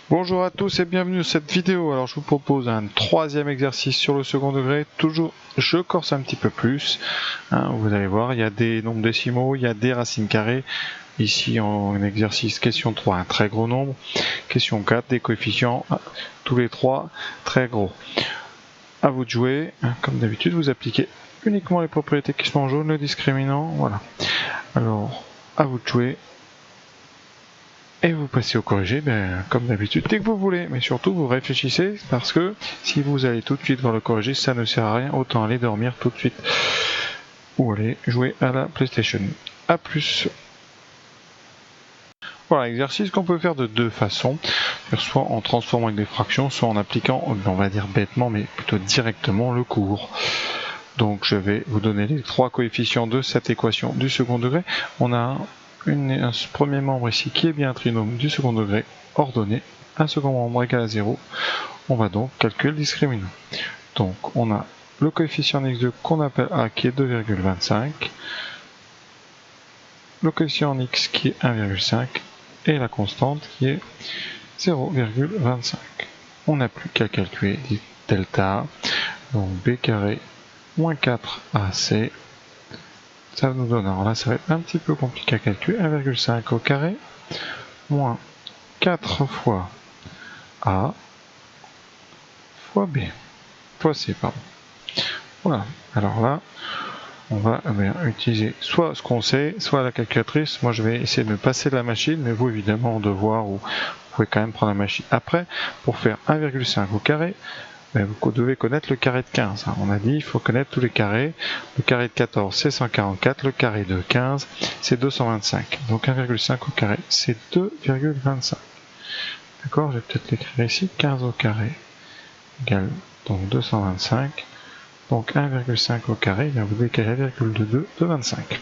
Bonjour à tous et bienvenue dans cette vidéo. Alors je vous propose un troisième exercice sur le second degré. Toujours, je corse un petit peu plus. Vous allez voir, il y a des nombres décimaux, il y a des racines carrées. Ici en exercice question 3, un très gros nombre. Question 4, des coefficients, tous les trois très gros. À vous de jouer. Comme d'habitude, vous appliquez uniquement les propriétés qui sont en jaune, le discriminant. Voilà. Alors, à vous de jouer. Et vous passez au corrigé, comme d'habitude, dès que vous voulez. Mais surtout, vous réfléchissez, parce que si vous allez tout de suite voir le corrigé, ça ne sert à rien. Autant aller dormir tout de suite. Ou aller jouer à la PlayStation. A plus. Voilà, exercice qu'on peut faire de deux façons. Soit en transformant avec des fractions, soit en appliquant, on va dire bêtement, mais plutôt directement le cours. Donc je vais vous donner les trois coefficients de cette équation du second degré. On a un premier membre ici qui est bien un trinôme du second degré ordonné, un second membre égal à 0. On va donc calculer le discriminant. Donc on a le coefficient en x2 qu'on appelle a qui est 2,25, le coefficient en x qui est 1,5 et la constante qui est 0,25. On n'a plus qu'à calculer delta, donc b carré moins 4ac. Ça nous donne, alors là ça va être un petit peu compliqué à calculer, 1,5 au carré, moins 4 fois A, fois B, fois C, pardon. Voilà, alors là, on va utiliser soit ce qu'on sait, soit la calculatrice. Moi je vais essayer de me passer de la machine, mais vous évidemment en devoir, ou vous pouvez quand même prendre la machine après, pour faire 1,5 au carré, vous devez connaître le carré de 15. On a dit il faut connaître tous les carrés. Le carré de 14 c'est 144, le carré de 15 c'est 225. Donc 1,5 au carré c'est 2,25. D'accord, je vais peut-être l'écrire ici. 15 au carré égale donc 225. Donc 1,5 au carré, vous décalez 1,22 de 25.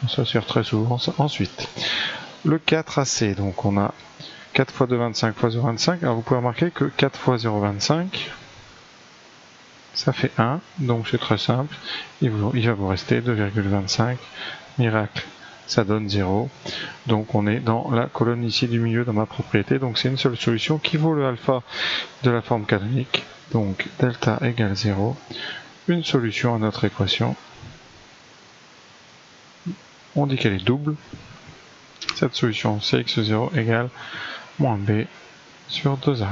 Ça sert très souvent ensuite. Le 4AC, donc on a 4 fois 2,25 fois 0,25. Alors vous pouvez remarquer que 4 fois 0,25, ça fait 1, donc c'est très simple. Il va vous rester 2,25. Miracle, ça donne 0. Donc on est dans la colonne ici du milieu dans ma propriété. Donc c'est une seule solution qui vaut le alpha de la forme canonique. Donc delta égale 0. Une solution à notre équation. On dit qu'elle est double. Cette solution c'est x0 égale moins b sur 2a.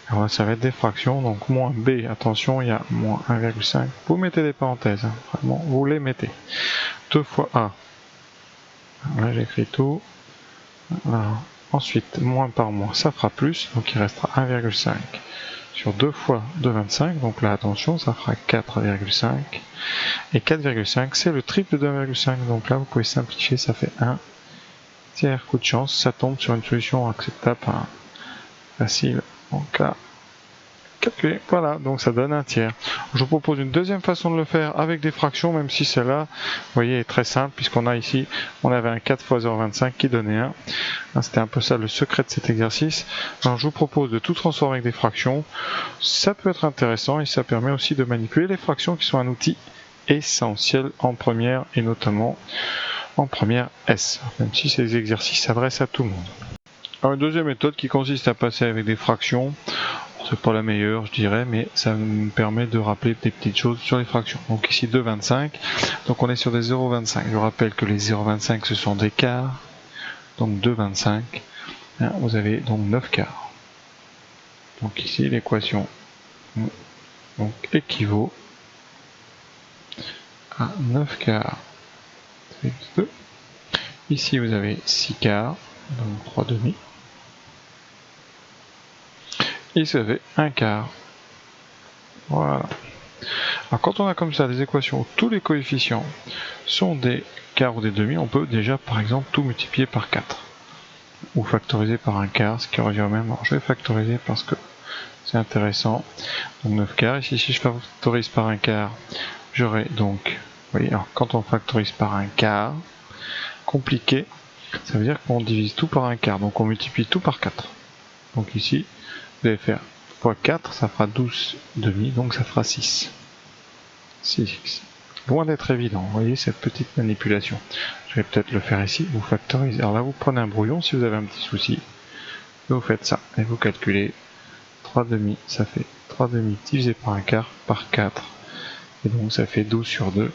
Alors là, ça va être des fractions, donc moins b, attention, il y a moins 1,5. Vous mettez des parenthèses, vraiment, vous les mettez. 2 fois a. Là, j'écris tout. Là. Ensuite, moins par moins, ça fera plus, donc il restera 1,5 sur 2 fois 2,25, donc là, attention, ça fera 4,5. Et 4,5, c'est le triple de 1,5, donc là, vous pouvez simplifier, ça fait 1 tiers. Coup de chance, ça tombe sur une solution acceptable, facile, donc là, calculé. Voilà, donc ça donne un tiers. Je vous propose une deuxième façon de le faire avec des fractions, même si celle-là, vous voyez, est très simple, puisqu'on a ici, on avait un 4 fois 0,25 qui donnait 1. C'était un peu ça le secret de cet exercice. Alors je vous propose de tout transformer avec des fractions. Ça peut être intéressant et ça permet aussi de manipuler les fractions qui sont un outil essentiel en première et notamment en première S, même si ces exercices s'adressent à tout le monde. Alors une deuxième méthode qui consiste à passer avec des fractions. C'est pas la meilleure, je dirais, mais ça me permet de rappeler des petites choses sur les fractions. Donc ici 2,25, donc on est sur des 0,25. Je rappelle que les 0,25 ce sont des quarts, donc 2,25, vous avez donc 9 quarts. Donc ici l'équation donc équivaut à 9 quarts. Ici vous avez 6 quarts, donc 3 demi. Et ça fait 1 quart. Voilà. Alors quand on a comme ça des équations où tous les coefficients sont des quarts ou des demi, on peut déjà par exemple tout multiplier par 4. Ou factoriser par un quart, ce qui revient au même. Alors je vais factoriser parce que c'est intéressant. Donc 9 quarts, ici si je factorise par un quart, j'aurai donc, vous voyez, alors quand on factorise par un quart, compliqué, ça veut dire qu'on divise tout par un quart, donc on multiplie tout par 4. Donc ici, vous allez faire fois 4, ça fera 12 demi, donc ça fera 6. 6. Loin d'être évident, vous voyez cette petite manipulation. Je vais peut-être le faire ici, vous factorisez. Alors là, vous prenez un brouillon si vous avez un petit souci. Vous faites ça et vous calculez 3 demi, ça fait 3 demi divisé par un quart par 4. Et donc ça fait 12 sur 2.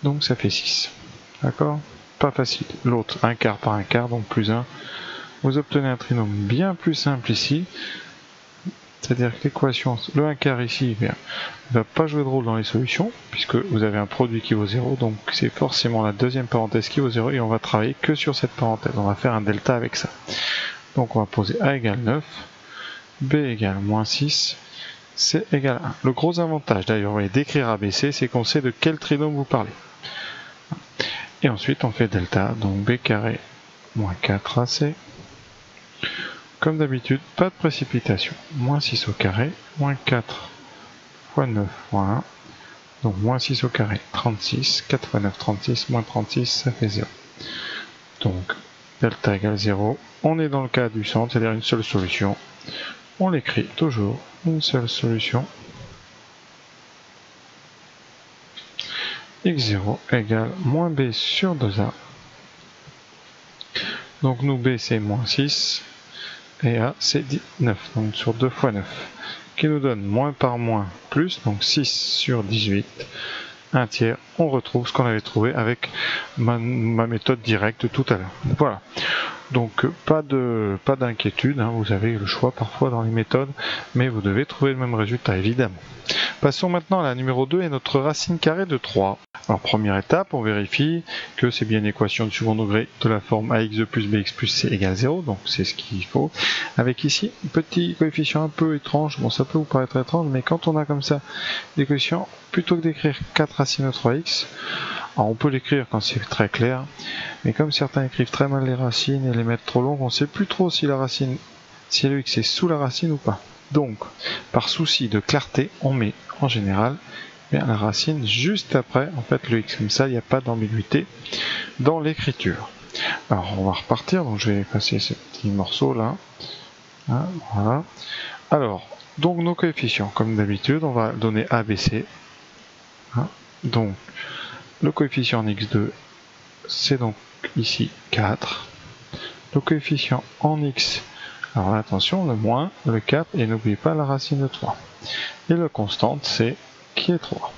Donc ça fait 6. D'accord? Pas facile. L'autre, un quart par un quart, donc plus 1. Vous obtenez un trinôme bien plus simple ici. C'est-à-dire que l'équation, le 1 quart ici, ne va pas jouer de rôle dans les solutions, puisque vous avez un produit qui vaut 0, donc c'est forcément la deuxième parenthèse qui vaut 0, et on va travailler que sur cette parenthèse. On va faire un delta avec ça. Donc on va poser A égale 9, B égale moins 6, C égale 1. Le gros avantage d'ailleurs d'écrire ABC, c'est qu'on sait de quel trinôme vous parlez. Et ensuite on fait delta, donc B carré moins 4AC. Comme d'habitude, pas de précipitation. Moins 6 au carré, moins 4 fois 9 fois 1. Donc moins 6 au carré, 36. 4 fois 9, 36. Moins 36, ça fait 0. Donc delta égale 0. On est dans le cas du centre, c'est-à-dire une seule solution. On l'écrit toujours, une seule solution. x0 égale moins b sur 2a. Donc nous b c'est moins 6. Et A c'est 9, donc sur 2 fois 9, qui nous donne moins par moins plus, donc 6 sur 18, un tiers. On retrouve ce qu'on avait trouvé avec ma méthode directe tout à l'heure. Voilà, donc pas d'inquiétude, hein, vous avez le choix parfois dans les méthodes, mais vous devez trouver le même résultat évidemment. Passons maintenant à la numéro 2 et notre racine carrée de 3. Alors première étape, on vérifie que c'est bien une équation de second degré de la forme ax2 plus bx plus c égale 0, donc c'est ce qu'il faut. Avec ici, un petit coefficient un peu étrange, bon ça peut vous paraître étrange, mais quand on a comme ça des coefficients, plutôt que d'écrire 4 racines de 3x, alors on peut l'écrire quand c'est très clair, mais comme certains écrivent très mal les racines et les mettent trop longues, on ne sait plus trop si la racine, si le x est sous la racine ou pas. Donc, par souci de clarté, on met en général la racine juste après en fait le x, comme ça il n'y a pas d'ambiguïté dans l'écriture. Alors on va repartir, donc je vais effacer ce petit morceau là. Hein, voilà. Alors, donc nos coefficients, comme d'habitude, on va donner ABC. Hein, donc le coefficient en x2, c'est donc ici 4. Le coefficient en x, alors là, attention, le moins, le 4, et n'oubliez pas la racine de 3. Et le constante, c'est qui est 3.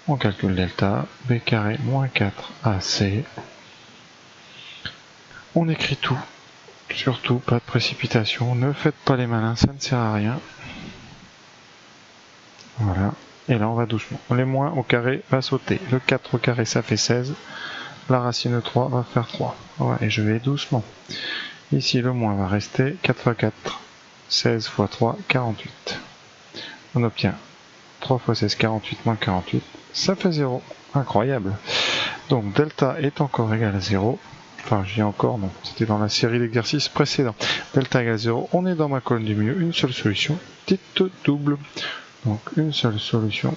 On calcule delta, b carré moins 4 AC. On écrit tout, surtout pas de précipitation, ne faites pas les malins, ça ne sert à rien. Voilà, et là on va doucement. Les moins au carré va sauter, le 4 au carré ça fait 16, la racine de 3 va faire 3. Voilà, et je vais doucement. Ici le moins va rester, 4 fois 4, 16 fois 3, 48. On obtient 3 fois 16, 48 moins 48, ça fait 0. Incroyable. Donc delta est encore égal à 0. Enfin, je dis encore, non, c'était dans la série d'exercices précédents. Delta égale 0, on est dans ma colonne du milieu, une seule solution, petite double. Donc une seule solution.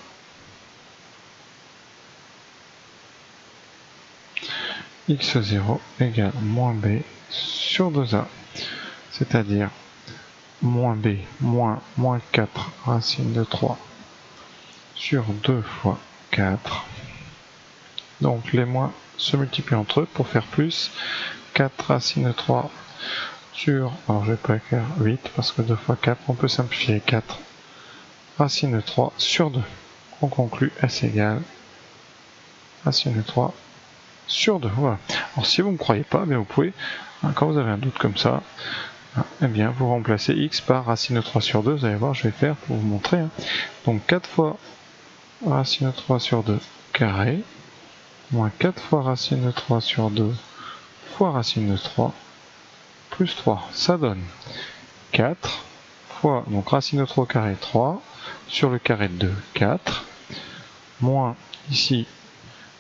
x0 égale moins b sur 2a, c'est-à-dire moins b moins 4 racine de 3 sur 2 fois 4. Donc les moins se multiplient entre eux pour faire plus. 4 racine de 3 sur, alors je vais pas écrire 8 parce que 2 fois 4, on peut simplifier 4 racine de 3 sur 2. On conclut S égale racine de 3 sur 2. Voilà. Alors si vous ne me croyez pas, bien vous pouvez, quand vous avez un doute comme ça, eh bien vous remplacez x par racine de 3 sur 2, vous allez voir, je vais faire pour vous montrer. Donc 4 fois racine de 3 sur 2 carré, moins 4 fois racine de 3 sur 2 fois racine de 3, plus 3, ça donne 4 fois, donc racine de 3 au carré 3, sur le carré de 2, 4, moins ici,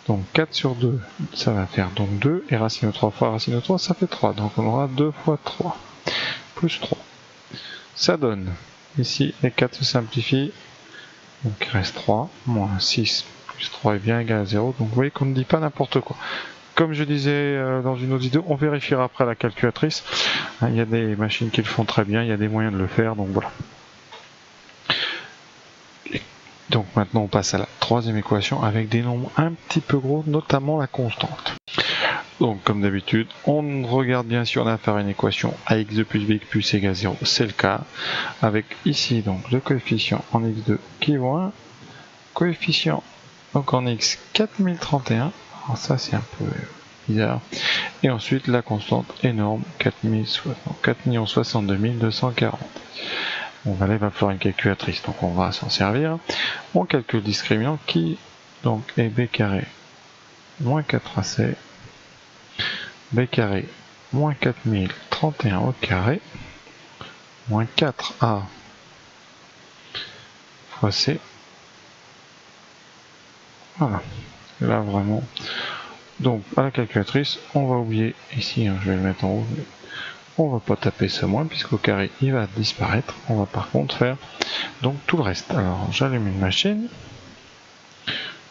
donc 4 sur 2, ça va faire donc 2, et racine de 3 fois racine de 3, ça fait 3, donc on aura 2 fois 3, plus 3. Ça donne, ici les 4 se simplifient, donc il reste 3, moins 6 plus 3 est bien égal à 0, donc vous voyez qu'on ne dit pas n'importe quoi. Comme je disais dans une autre vidéo, on vérifiera après la calculatrice. Il y a des machines qui le font très bien, il y a des moyens de le faire, donc voilà. Donc maintenant on passe à la troisième équation avec des nombres un petit peu gros, notamment la constante. Donc comme d'habitude, on regarde bien si on a à faire une équation ax2 plus bx plus égale 0, c'est le cas, avec ici donc le coefficient en x2 qui vaut 1, coefficient donc en x 4031, alors ça c'est un peu bizarre, et ensuite la constante énorme 4 062 240. Bon, là il va falloir une calculatrice, donc on va s'en servir. On calcule le discriminant qui donc est b carré moins 4ac, b carré moins 4031 au carré, moins 4a fois c. Voilà, là vraiment. Donc à la calculatrice, on va oublier ici, hein, je vais le mettre en haut, mais on va pas taper ce moins puisqu'au carré il va disparaître. On va par contre faire donc tout le reste. Alors j'allume une machine.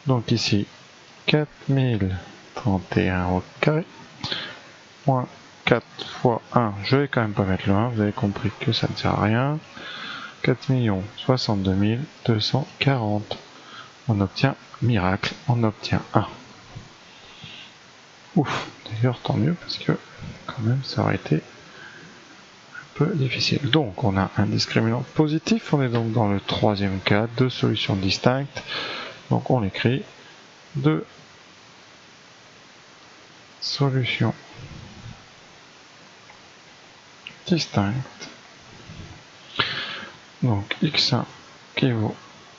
Donc ici 4031 au carré moins 4 fois 1, je vais quand même pas mettre le 1, vous avez compris que ça ne sert à rien. 4 062 240. On obtient, miracle, on obtient 1. Ouf, d'ailleurs tant mieux parce que quand même ça aurait été un peu difficile. Donc on a un discriminant positif, on est donc dans le troisième cas, deux solutions distinctes. Donc on écrit deux solutions distinctes. Donc x1 qui vaut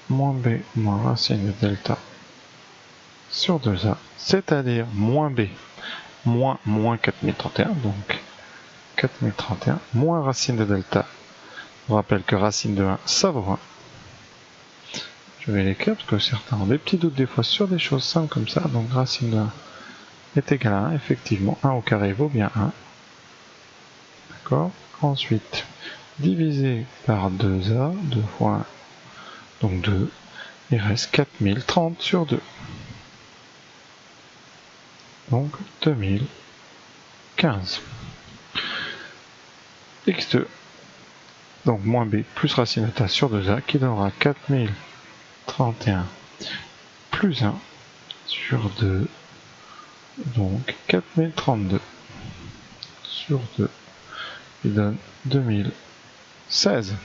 moins b moins racine de delta sur 2a, c'est-à-dire moins b moins 4031, donc 4031 moins racine de delta. On rappelle que racine de 1, ça vaut 1. Je vais l'écrire parce que certains ont des petits doutes des fois sur des choses simples comme ça. Donc racine de 1 est égal à 1, effectivement, 1 au carré vaut bien 1. D'accord. Ensuite, divisé par 2a, 2 fois 1, donc 2, il reste 4030 sur 2. Donc 2015. x2, donc moins b plus racine de a sur 2a qui donnera 4031 plus 1 sur 2, donc 4032 sur 2, qui donne 2016.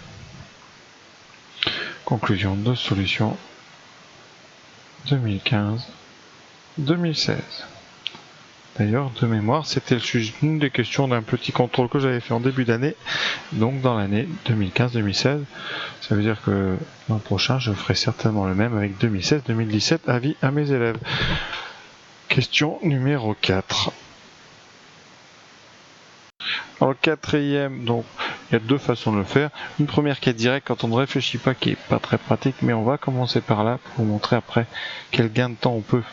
Conclusion de solution 2015-2016. D'ailleurs, de mémoire, c'était une des questions d'un petit contrôle que j'avais fait en début d'année, donc dans l'année 2015-2016. Ça veut dire que l'an prochain, je ferai certainement le même avec 2016-2017, avis à mes élèves. Question numéro 4. En quatrième, donc, il y a deux façons de le faire. Une première qui est directe quand on ne réfléchit pas, qui est pas très pratique, mais on va commencer par là pour vous montrer après quel gain de temps on peut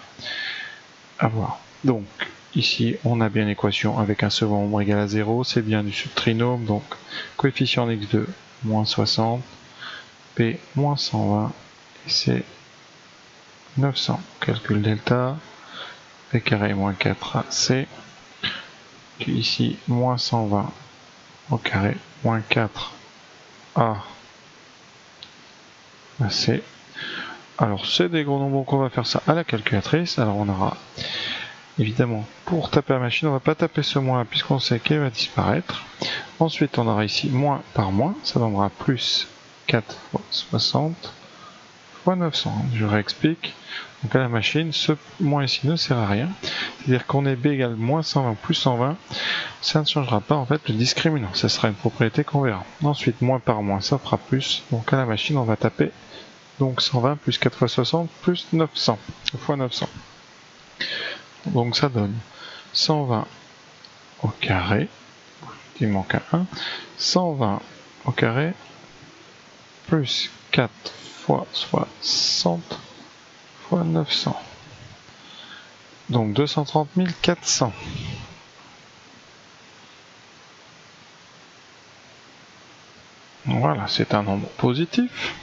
avoir. Donc, ici, on a bien l'équation avec un second nombre égal à 0, c'est bien du subtrinôme, donc coefficient x2 moins 60, p moins 120, et c 900. Calcul delta, p carré moins 4ac, ici moins 120 au carré, moins 4a c. Alors c'est des gros nombres, donc on va faire ça à la calculatrice. Alors on aura évidemment, pour taper la machine, on va pas taper ce moins puisqu'on sait qu'elle va disparaître. Ensuite on aura ici moins par moins, ça donnera plus 4 fois 60 fois 900. Je réexplique. Donc à la machine, ce moins ici ne sert à rien. C'est-à-dire qu'on est b égale moins 120 plus 120, ça ne changera pas en fait le discriminant. Ça sera une propriété qu'on verra. Ensuite, moins par moins, ça fera plus. Donc à la machine, on va taper donc 120 plus 4 fois 60 plus 900 fois 900. Donc ça donne 120 au carré, il manque un 1, 120 au carré plus 4 fois 60 fois 900. Donc 230 400. Voilà, c'est un nombre positif.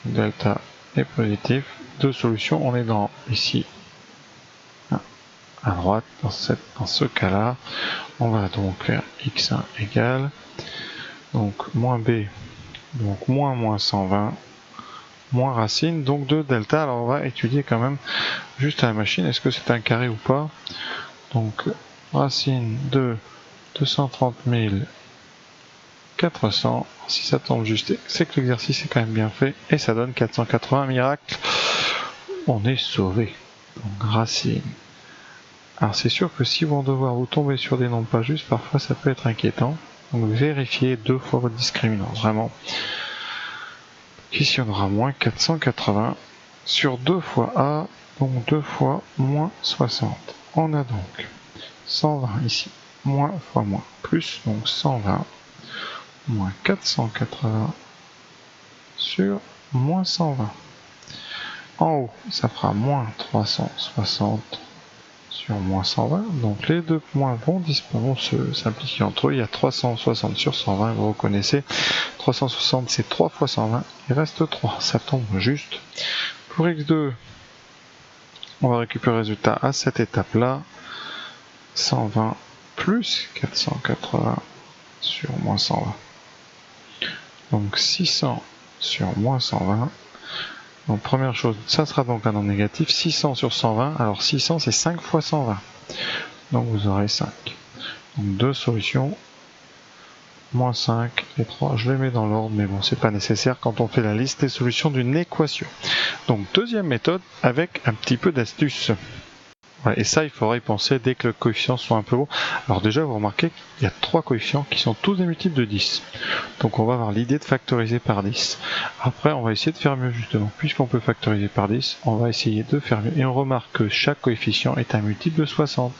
Delta est positif. Deux solutions, on est dans ici à droite, dans ce cas-là. On va donc faire x1 égale, donc moins b, donc moins 120, moins racine, donc de delta. Alors on va étudier quand même juste à la machine, est-ce que c'est un carré ou pas. Donc racine de 230 400, si ça tombe juste, c'est que l'exercice est quand même bien fait, et ça donne 480, miracle, on est sauvé. Donc racine. Alors c'est sûr que si vont devoir vous tomber sur des nombres pas justes, parfois ça peut être inquiétant, donc vérifiez 2 fois votre discriminant, vraiment. Ici on aura moins 480 sur 2 fois A, donc 2 fois moins 60. On a donc 120 ici, moins fois moins, plus, donc 120, moins 480 sur moins 120. En haut, ça fera moins 360 sur moins 120, donc les deux points vont se simplifier entre eux. Il y a 360 sur 120, vous reconnaissez, 360 c'est 3 fois 120, il reste 3, ça tombe juste. Pour x2, on va récupérer le résultat à cette étape-là, 120 plus 480 sur moins 120. Donc 600 sur moins 120. Donc première chose, ça sera donc un nombre négatif, 600 sur 120, alors 600 c'est 5 fois 120, donc vous aurez 5. Donc deux solutions, moins 5 et 3, je les mets dans l'ordre, mais bon c'est pas nécessaire quand on fait la liste des solutions d'une équation. Donc deuxième méthode avec un petit peu d'astuce. Ouais, et ça, il faudra y penser dès que le coefficient soit un peu bon. Alors déjà, vous remarquez qu'il y a 3 coefficients qui sont tous des multiples de 10. Donc on va avoir l'idée de factoriser par 10. Après, on va essayer de faire mieux justement. Puisqu'on peut factoriser par 10, on va essayer de faire mieux. Et on remarque que chaque coefficient est un multiple de 60.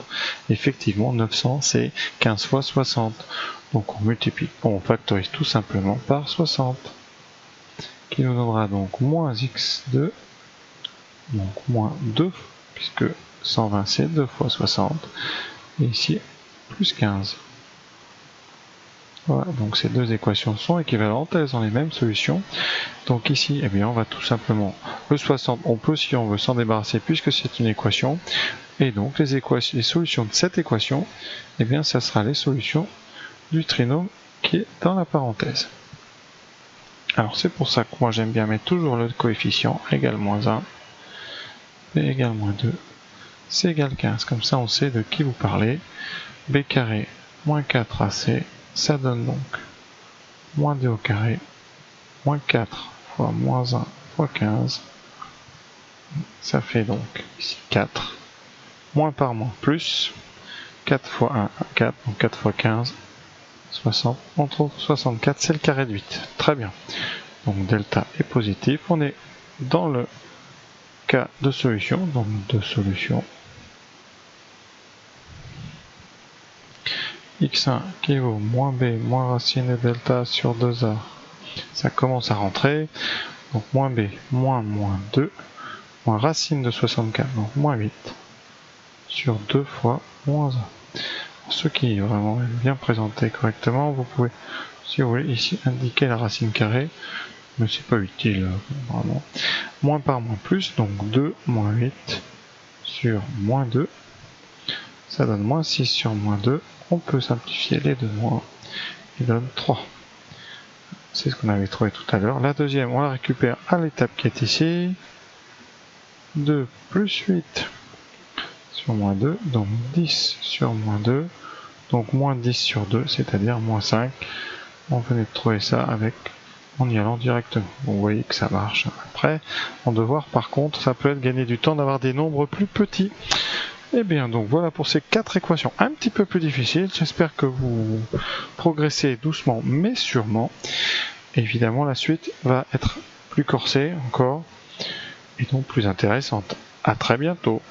Effectivement, 900, c'est 15 fois 60. Donc on multiplie. On factorise tout simplement par 60. Qui nous donnera donc moins x2. Donc moins 2, puisque 120 c'est 2 fois 60, et ici plus 15. Voilà, donc ces deux équations sont équivalentes, elles ont les mêmes solutions. Donc ici, eh bien, on va tout simplement, le 60, on peut si on veut s'en débarrasser puisque c'est une équation, et donc les solutions de cette équation, eh bien, ça sera les solutions du trinôme qui est dans la parenthèse. Alors c'est pour ça que moi j'aime bien mettre toujours le coefficient égale moins 1, b égale moins 2, c égale 15, comme ça on sait de qui vous parlez. B carré moins 4ac, ça donne donc moins 2 au carré, moins 4 fois moins 1 fois 15, ça fait donc ici 4, moins par moins plus, 4 fois 1, 4, donc 4 fois 15, 60, on trouve 64, c'est le carré de 8, très bien. Donc delta est positif, on est dans le cas de solution, donc de solution x1 qui vaut moins b moins racine de delta sur 2a, ça commence à rentrer, donc moins b moins 2, moins racine de 64, donc moins 8, sur 2 fois moins 1. Pour ce qui est vraiment bien présenté correctement, vous pouvez, si vous voulez, ici indiquer la racine carrée, mais c'est pas utile, vraiment. Moins par moins plus, donc 2 moins 8 sur moins 2, ça donne moins 6 sur moins 2, on peut simplifier les deux moins, il donne 3. C'est ce qu'on avait trouvé tout à l'heure. La deuxième, on la récupère à l'étape qui est ici. 2 plus 8 sur moins 2, donc 10 sur moins 2, donc moins 10 sur 2, c'est-à-dire moins 5. On venait de trouver ça en y allant directement. Vous voyez que ça marche. Après, en devoir, par contre, ça peut être gagner du temps d'avoir des nombres plus petits. Et bien, donc voilà pour ces 4 équations un petit peu plus difficiles. J'espère que vous progressez doucement, mais sûrement. Évidemment, la suite va être plus corsée encore, et donc plus intéressante. À très bientôt.